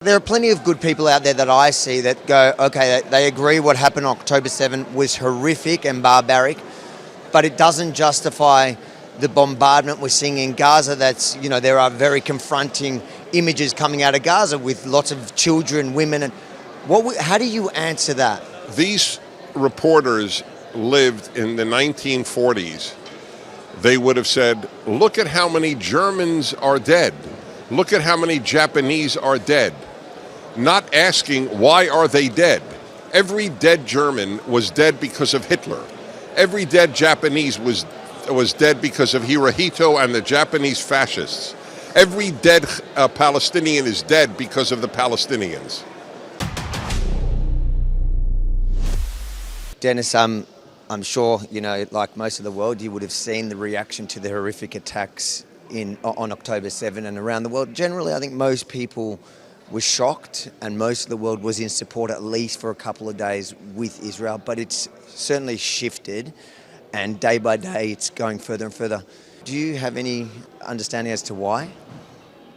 There are plenty of good people out there that I see that go, okay, they agree what happened on October 7 was horrific and barbaric, but it doesn't justify the bombardment we're seeing in Gaza. There are very confronting images coming out of Gaza with lots of children, women. And how do you answer that? These reporters lived in the 1940s. They would have said, look at how many Germans are dead. Look at how many Japanese are dead. Not asking, why are they dead? Every dead German was dead because of Hitler. Every dead Japanese was dead because of Hirohito and the Japanese fascists. Every dead Palestinian is dead because of the Palestinians. Dennis, I'm sure, like most of the world, you would have seen the reaction to the horrific attacks on October 7 and around the world. Generally, I think most people were shocked and most of the world was in support, at least for a couple of days, with Israel. But it's certainly shifted, and day by day it's going further and further. Do you have any understanding as to why?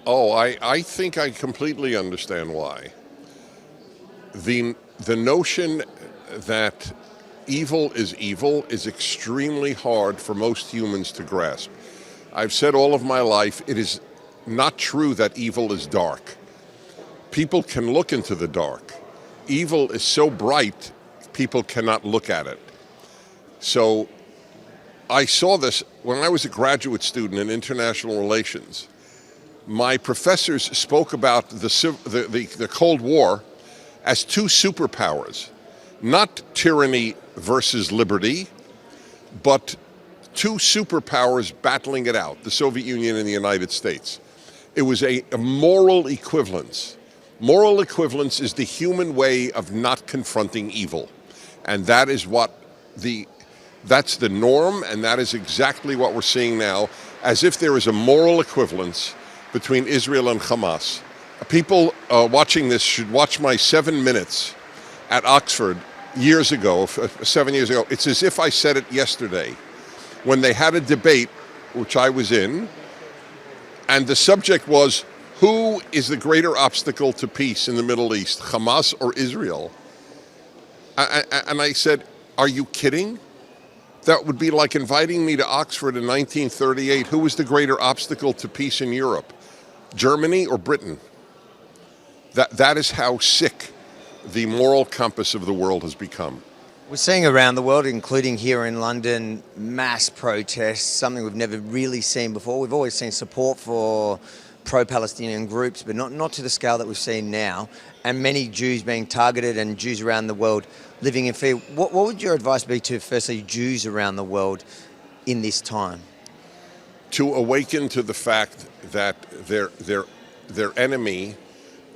Oh, I think I completely understand why. The notion that evil is extremely hard for most humans to grasp. I've said all of my life, it is not true that evil is dark. People can look into the dark. Evil is so bright, people cannot look at it. So I saw this when I was a graduate student in international relations. My professors spoke about the Cold War as two superpowers, not tyranny versus liberty, but two superpowers battling it out, the Soviet Union and the United States. It was a moral equivalence. Moral equivalence is the human way of not confronting evil. And that is that's the norm, and that is exactly what we're seeing now, as if there is a moral equivalence between Israel and Hamas. People watching this should watch my 7 minutes at Oxford years ago, 7 years ago. It's as if I said it yesterday, when they had a debate, which I was in, and the subject was, who is the greater obstacle to peace in the Middle East, Hamas or Israel? And I said, are you kidding? That would be like inviting me to Oxford in 1938. Who was the greater obstacle to peace in Europe, Germany or Britain? That is how sick the moral compass of the world has become. We're seeing around the world, including here in London, mass protests, something we've never really seen before. We've always seen support for pro-Palestinian groups, but not to the scale that we've seen now, and many Jews being targeted and Jews around the world living in fear. What would your advice be to, firstly, Jews around the world in this time? To awaken to the fact that their enemy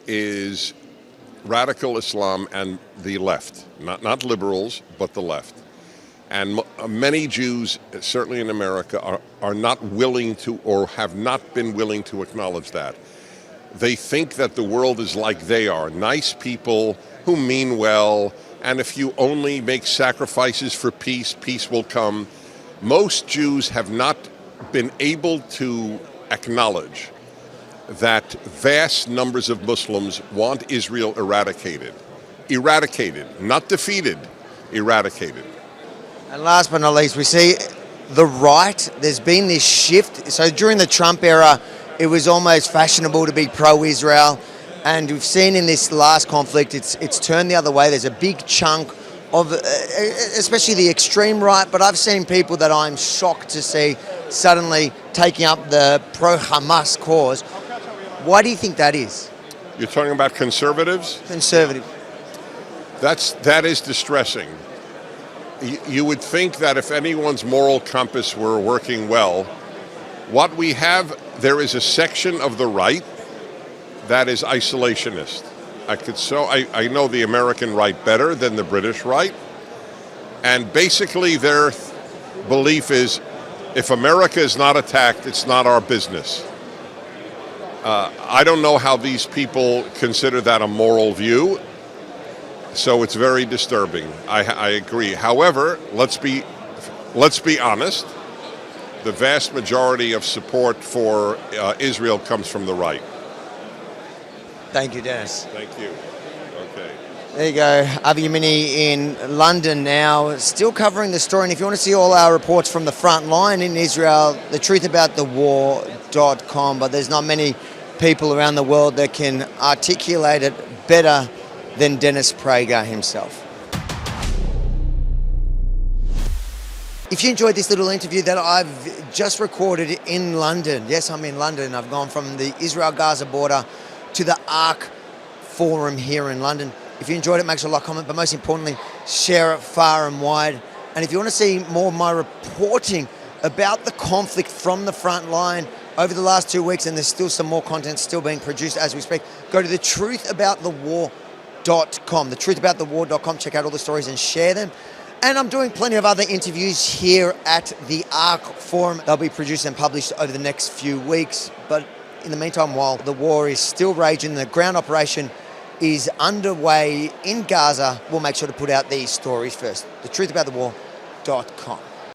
is radical Islam and the left, not liberals, but the left. And many Jews, certainly in America, are not willing to, or have not been willing to acknowledge that. They think that the world is like they are, nice people who mean well, and if you only make sacrifices for peace, peace will come. Most Jews have not been able to acknowledge that vast numbers of Muslims want Israel eradicated. Eradicated, not defeated, eradicated. And last but not least, we see the right. There's been this shift. So during the Trump era, it was almost fashionable to be pro-Israel. And we've seen in this last conflict, it's turned the other way. There's a big chunk of, especially the extreme right, but I've seen people that I'm shocked to see suddenly taking up the pro-Hamas cause. Why do you think that is? You're talking about conservatives? Conservative. That is distressing. You would think that if anyone's moral compass were working well, what we have, there is a section of the right that is isolationist. I know the American right better than the British right, and basically their belief is, if America is not attacked, it's not our business. I don't know how these people consider that a moral view. So it's very disturbing. I agree. However, let's be honest. The vast majority of support for Israel comes from the right. Thank you, Dennis. Thank you. Okay. There you go. Avi Yemini in London now, still covering the story. And if you want to see all our reports from the front line in Israel, thetruthaboutthewar.com. But there's not many people around the world that can articulate it better than Dennis Prager himself. If you enjoyed this little interview that I've just recorded in London, yes, I'm in London. I've gone from the Israel-Gaza border to the ARC Forum here in London. If you enjoyed it, make sure to like, comment, but most importantly, share it far and wide. And if you want to see more of my reporting about the conflict from the front line over the last 2 weeks, and there's still some more content still being produced as we speak, go to thetruthaboutthewar.com, thetruthaboutthewar.com, check out all the stories and share them. And I'm doing plenty of other interviews here at the ARC Forum. They'll be produced and published over the next few weeks. But in the meantime, while the war is still raging, the ground operation is underway in Gaza, we'll make sure to put out these stories first. Thetruthaboutthewar.com.